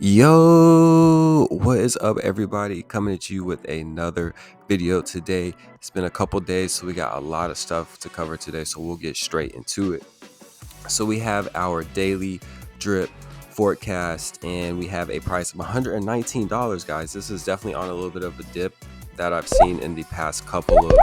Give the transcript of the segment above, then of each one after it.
Yo, what is up, everybody? Coming at you with another video today. It's been a couple days, so we got a lot of stuff to cover today, so we'll get straight into it. So we have our daily drip forecast, and we have a price of $119, guys. This is definitely on a little bit of a dip that I've seen in the past couple of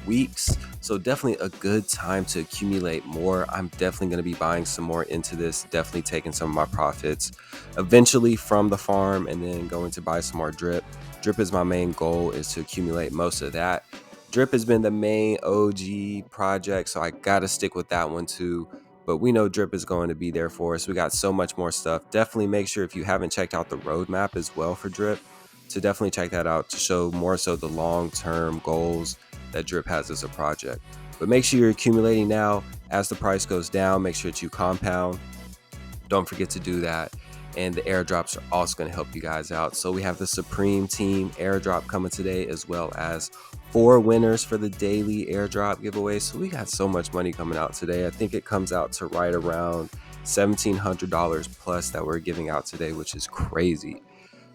weeks, so definitely a good time to accumulate more. I'm definitely going to be buying some more into this, definitely taking some of my profits eventually from the farm, and then going to buy some more drip. Drip is my main goal, is to accumulate most of that. Drip has been the main OG project, so I gotta stick with that one too. But we know drip is going to be there for us. We got so much more stuff. Definitely make sure, if you haven't checked out the roadmap as well for drip, to definitely check that out to show more so the long-term goals that drip has as a project. But make sure you're accumulating now. As the price goes down, make sure that you compound. Don't forget to do that. And the airdrops are also going to help you guys out. So we have the Supreme Team airdrop coming today, as well as 4 winners for the daily airdrop giveaway. So we got so much money coming out today. I think it comes out to right around $1,700 plus that we're giving out today, which is crazy.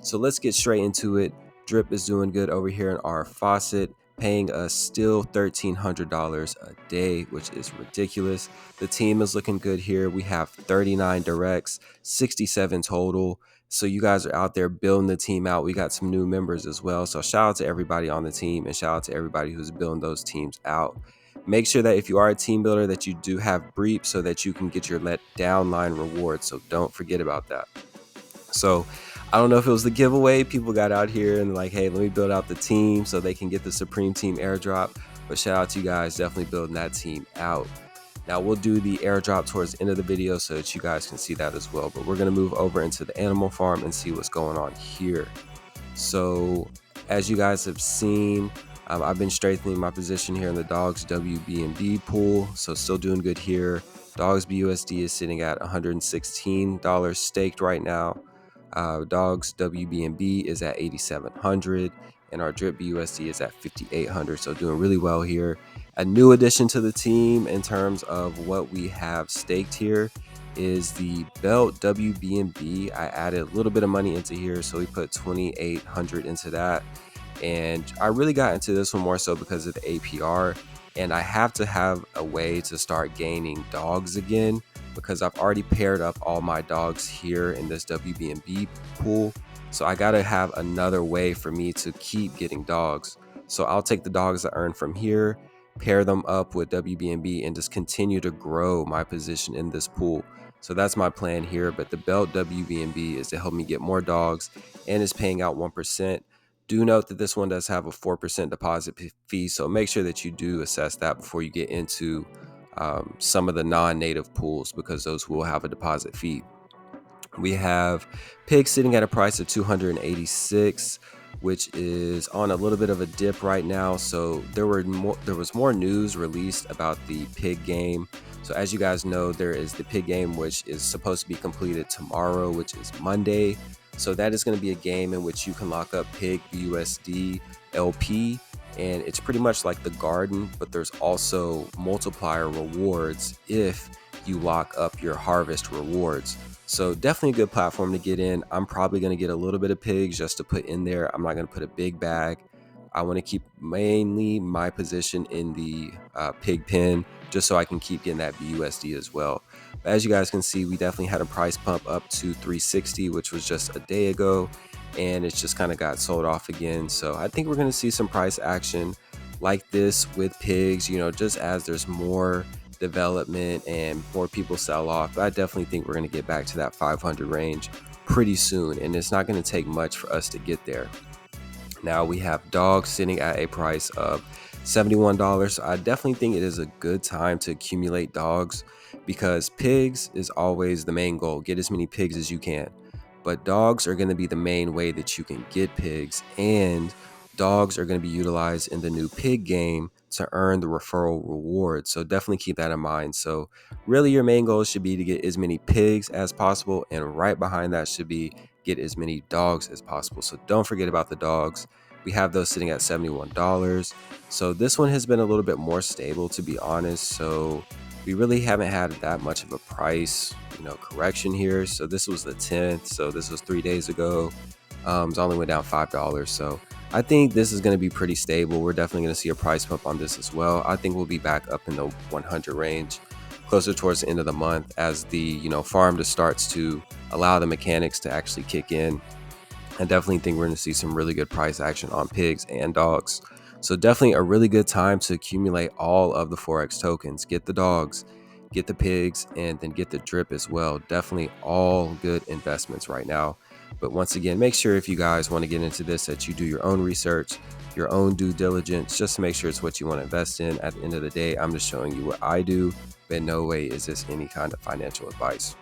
So let's get straight into it. Drip is doing good over here in our faucet, paying us still $1,300 a day, which is ridiculous. The team is looking good here. We have 39 directs, 67 total. So you guys are out there building the team out. We got some new members as well. So shout out to everybody on the team, and shout out to everybody who's building those teams out. Make sure that if you are a team builder, that you do have Breep so that you can get your let down line rewards. So don't forget about that. So I don't know if it was the giveaway. People got out here and like, hey, let me build out the team so they can get the Supreme Team airdrop. But shout out to you guys, definitely building that team out. Now we'll do the airdrop towards the end of the video so that you guys can see that as well. But we're going to move over into the animal farm and see what's going on here. So as you guys have seen, I've been strengthening my position here in the dogs WBNB pool. So still doing good here. Dogs BUSD is sitting at $116 staked right now. Dogs WBNB is at 8,700, and our drip BUSD is at 5,800. So doing really well here. A new addition to the team in terms of what we have staked here is the belt WBNB. I added a little bit of money into here, so we put 2,800 into that. And I really got into this one more so because of the APR, and I have to have a way to start gaining dogs again, because I've already paired up all my dogs here in this WBNB pool. So I gotta have another way for me to keep getting dogs. So I'll take the dogs I earn from here, pair them up with WBNB, and just continue to grow my position in this pool. So that's my plan here. But the belt WBNB is to help me get more dogs, and is paying out 1%. Do note that this one does have a 4% deposit fee, so make sure that you do assess that before you get into some of the non-native pools, because those will have a deposit fee. We have pigs sitting at a price of 286, which is on a little bit of a dip right now. So there was more news released about the pig game. So as you guys know, there is the pig game, which is supposed to be completed tomorrow, which is Monday. So that is going to be a game in which you can lock up pig BUSD LP, and it's pretty much like the garden, but there's also multiplier rewards if you lock up your harvest rewards. So definitely a good platform to get in. I'm probably going to get a little bit of pigs just to put in there. I'm not going to put a big bag. I want to keep mainly my position in the pig pen, just so I can keep getting that BUSD as well. But as you guys can see, we definitely had a price pump up to 360, which was just a day ago, and it's just kind of got sold off again. So I think we're going to see some price action like this with pigs, just as there's more development and more people sell off. But I definitely think we're going to get back to that 500 range pretty soon, and it's not going to take much for us to get there. Now we have dogs sitting at a price of $71. So I definitely think it is a good time to accumulate dogs, because pigs is always the main goal. Get as many pigs as you can. But dogs are going to be the main way that you can get pigs, and dogs are going to be utilized in the new pig game to earn the referral reward. So definitely keep that in mind. So really your main goal should be to get as many pigs as possible, and right behind that should be get as many dogs as possible. So don't forget about the dogs. We have those sitting at $71. So this one has been a little bit more stable, to be honest. So we really haven't had that much of a price, correction here. So this was the 10th. So this was 3 days ago. It's only went down $5. So I think this is going to be pretty stable. We're definitely going to see a price pump on this as well. I think we'll be back up in the 100 range closer towards the end of the month as the, farm just starts to allow the mechanics to actually kick in. I definitely think we're going to see some really good price action on pigs and dogs. So definitely a really good time to accumulate all of the Forex tokens. Get the dogs, get the pigs, and then get the drip as well. Definitely all good investments right now. But once again, make sure if you guys want to get into this that you do your own research, your own due diligence, just to make sure it's what you want to invest in. At the end of the day, I'm just showing you what I do, but in no way is this any kind of financial advice.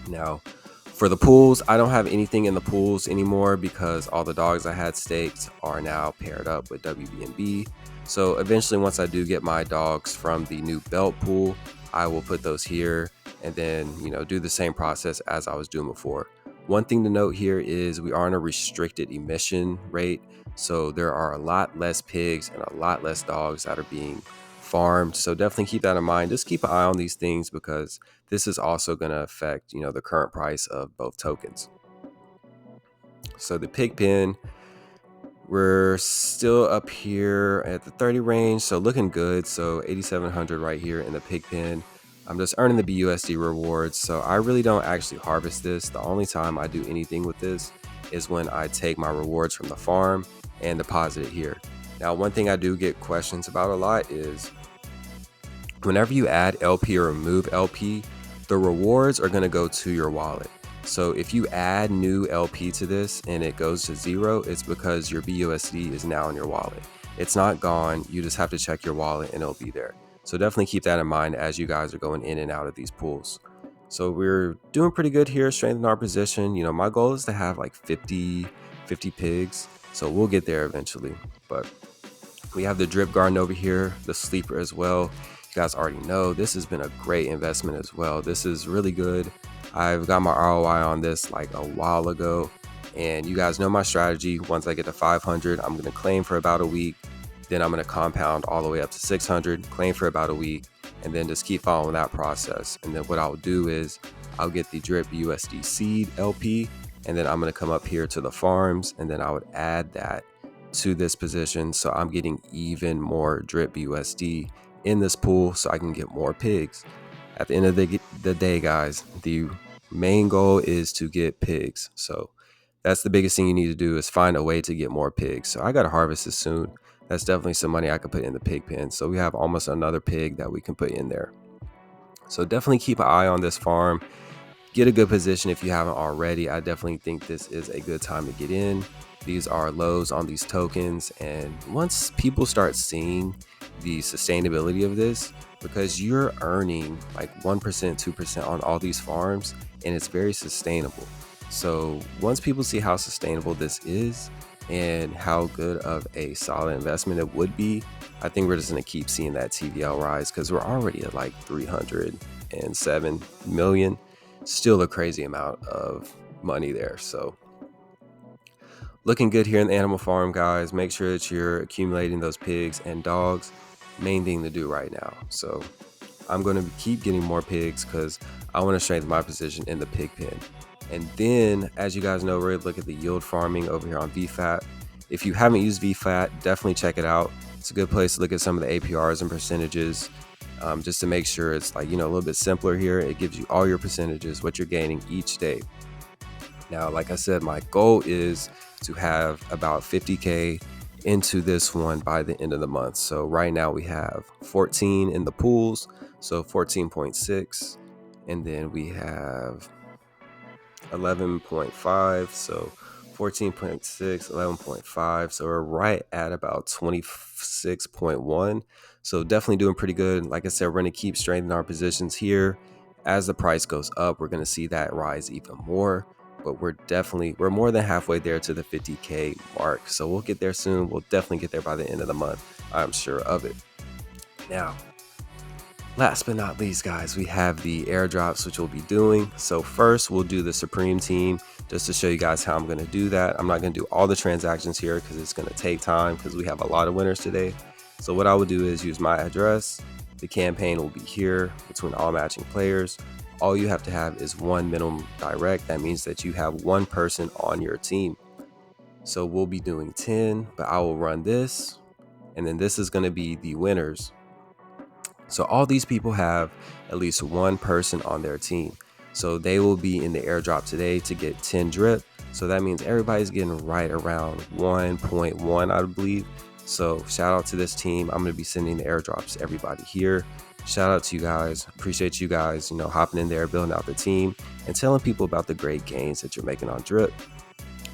Now, for the pools, I don't have anything in the pools anymore because all the dogs I had staked are now paired up with WBNB. So eventually, once I do get my dogs from the new belt pool, I will put those here and then, do the same process as I was doing before. One thing to note here is we are on a restricted emission rate. So there are a lot less pigs and a lot less dogs that are being farmed. So definitely keep that in mind. Just keep an eye on these things because this is also going to affect, the current price of both tokens. So the pig pen, we're still up here at the 30 range. So looking good. So 8,700 right here in the pig pen. I'm just earning the BUSD rewards. So I really don't actually harvest this. The only time I do anything with this is when I take my rewards from the farm and deposit it here. Now, one thing I do get questions about a lot is whenever you add LP or remove LP, the rewards are going to go to your wallet. So if you add new LP to this and it goes to 0, it's because your BUSD is now in your wallet. It's not gone. You just have to check your wallet and it'll be there. So definitely keep that in mind as you guys are going in and out of these pools. So we're doing pretty good here, strengthening our position. My goal is to have like 50 pigs. So we'll get there eventually. But we have the drip garden over here, the sleeper as well. You guys already know this has been a great investment as well. This is really good. I've got my ROI on this like a while ago, and you guys know my strategy. Once I get to 500, I'm going to claim for about a week. Then I'm going to compound all the way up to 600, claim for about a week, and then just keep following that process. And then what I'll do is I'll get the drip USD seed LP, and then I'm going to come up here to the farms, and then I would add that to this position. So I'm getting even more drip USD in this pool so I can get more pigs. At the end of the day, guys, the main goal is to get pigs. So that's the biggest thing you need to do is find a way to get more pigs. So I got to harvest this soon. That's definitely some money I could put in the pig pen. So we have almost another pig that we can put in there. So definitely keep an eye on this farm. Get a good position if you haven't already. I definitely think this is a good time to get in. These are lows on these tokens. And once people start seeing the sustainability of this, because you're earning like 1%, 2% on all these farms, and it's very sustainable. So once people see how sustainable this is and how good of a solid investment it would be, I think we're just going to keep seeing that TVL rise because we're already at like 307 million. Still a crazy amount of money there. So looking good here in the animal farm, guys. Make sure that you're accumulating those pigs and dogs. Main thing to do right now. So I'm going to keep getting more pigs because I want to strengthen my position in the pig pen. And then, as you guys know, we're going to look at the yield farming over here on VFAT. If you haven't used VFAT, definitely check it out. It's a good place to look at some of the APRs and percentages, just to make sure it's like, a little bit simpler here. It gives you all your percentages, what you're gaining each day. Now, like I said, my goal is to have about 50K into this one by the end of the month. So right now we have 14 in the pools, so 14.6, and then we have 11.5, so 14.6, 11.5, so we're right at about 26.1. So definitely doing pretty good. Like I said, we're going to keep strengthening our positions here. As the price goes up, we're going to see that rise even more. But we're more than halfway there to the 50K mark. So we'll get there soon. We'll definitely get there by the end of the month. I'm sure of it. Now, last but not least, guys, we have the airdrops, which we'll be doing. So first, we'll do the Supreme team just to show you guys how I'm going to do that. I'm not going to do all the transactions here because it's going to take time because we have a lot of winners today. So what I would do is use my address, The campaign will be here between all matching players. All you have to have is one minimum direct. That means that you have one person on your team. So we'll be doing 10, but I will run this, and then this is going to be the winners. So all these people have at least one person on their team. So they will be in the airdrop today to get 10 drip. So that means everybody's getting right around 1.1, I believe. So shout out to this team. I'm going to be sending the airdrops to everybody here. Shout out to you guys. Appreciate you guys, hopping in there, building out the team, and telling people about the great gains that you're making on drip.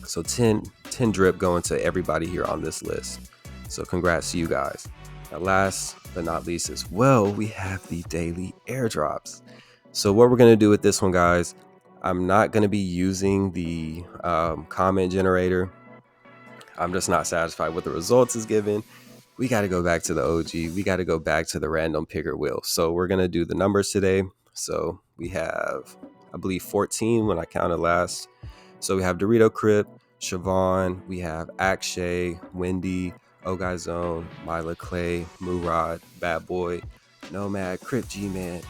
So 10 drip going to everybody here on this list. So congrats to you guys. Now, last but not least as well, we have the daily airdrops. So what we're going to do with this one, guys, I'm not going to be using the comment generator. I'm just not satisfied with the results is given. We got to go back to the OG. We got to go back to the random picker wheel. So we're going to do the numbers today. So we have, I believe, 14 when I counted last. So we have Dorito Crip, Siobhan, we have Akshay, Wendy, Ogazone, Mila Clay, Murad, Bad Boy, Nomad, Crip G-Man.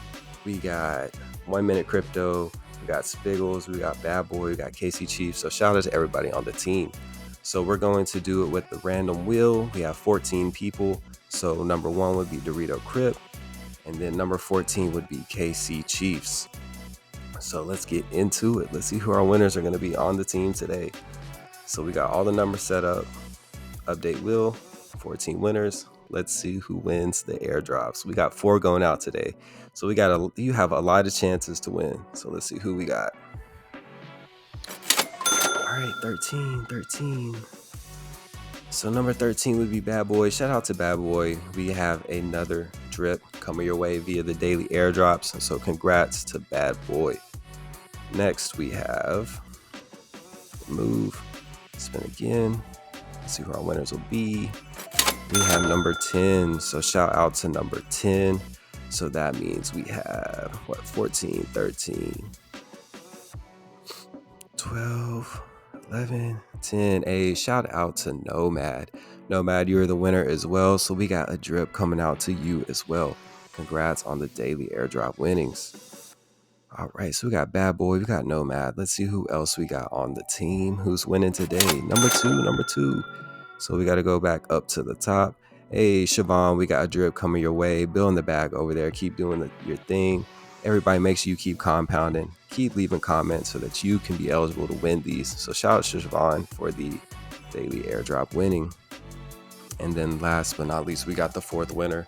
We got 1 Minute Crypto, we got Spiggles, we got Bad Boy, we got Casey Chief. So shout out to everybody on the team. So we're going to do it with the random wheel. We have 14 people. So number 1 would be Dorito Crip, and then number 14 would be KC Chiefs. So let's get into it. Let's see who our winners are going to be on the team today. So we got all the numbers set up. Update wheel, 14 winners. Let's see who wins the airdrops. We got 4 going out today. So you have a lot of chances to win. So let's see who we got. All right, 13. So number 13 would be Bad Boy. Shout out to Bad Boy. We have another drip coming your way via the daily airdrops. So congrats to Bad Boy. Next we have move, spin again. Let's see who our winners will be. We have number 10. So shout out to number 10. So that means we have 14, 13, 12, 11, 10. A shout out to Nomad. Nomad, you're the winner as well. So we got a drip coming out to you as well. Congrats on the daily airdrop winnings. All right, so we got Bad Boy, we got Nomad. Let's see who else we got on the team. Who's winning today? Number two. So we got to go back up to the top. Hey, Siobhan, we got a drip coming your way. Bill in the bag over there. Keep doing your thing. Everybody, make sure you keep compounding. Keep leaving comments so that you can be eligible to win these. So shout out to Siobhan for the daily airdrop winning. And then last but not least, we got the 4th winner.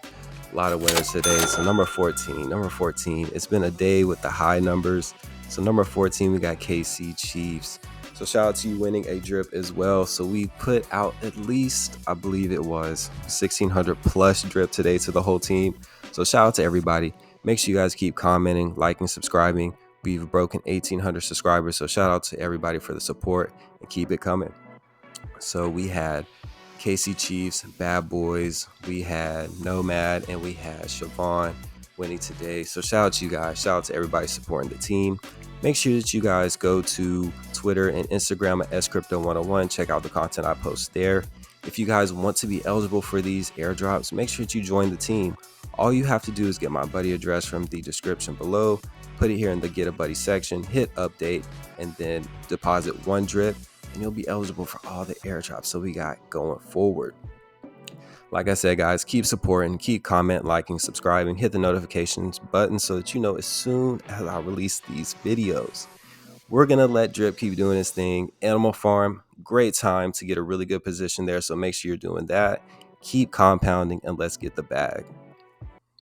A lot of winners today. So number 14, it's been a day with the high numbers. So number 14, we got KC Chiefs. So shout out to you winning a drip as well. So we put out at least, I believe it was 1,600 plus drip today to the whole team. So shout out to everybody. Make sure you guys keep commenting, liking, subscribing. We've broken 1,800 subscribers. So shout out to everybody for the support and keep it coming. So we had KC Chiefs, Bad Boys, we had Nomad, and we had Siobhan winning today. So shout out to you guys. Shout out to everybody supporting the team. Make sure that you guys go to Twitter and Instagram at scrypto101. Check out the content I post there. If you guys want to be eligible for these airdrops, make sure that you join the team. All you have to do is get my buddy address from the description below, put it here in the Get a Buddy section, hit update, and then deposit 1 drip, and you'll be eligible for all the airdrops so we got going forward. Like I said, guys, keep supporting, keep commenting, liking, subscribing, hit the notifications button so that you know as soon as I release these videos. We're going to let drip keep doing his thing. Animal Farm, great time to get a really good position there, so make sure you're doing that. Keep compounding, and let's get the bag.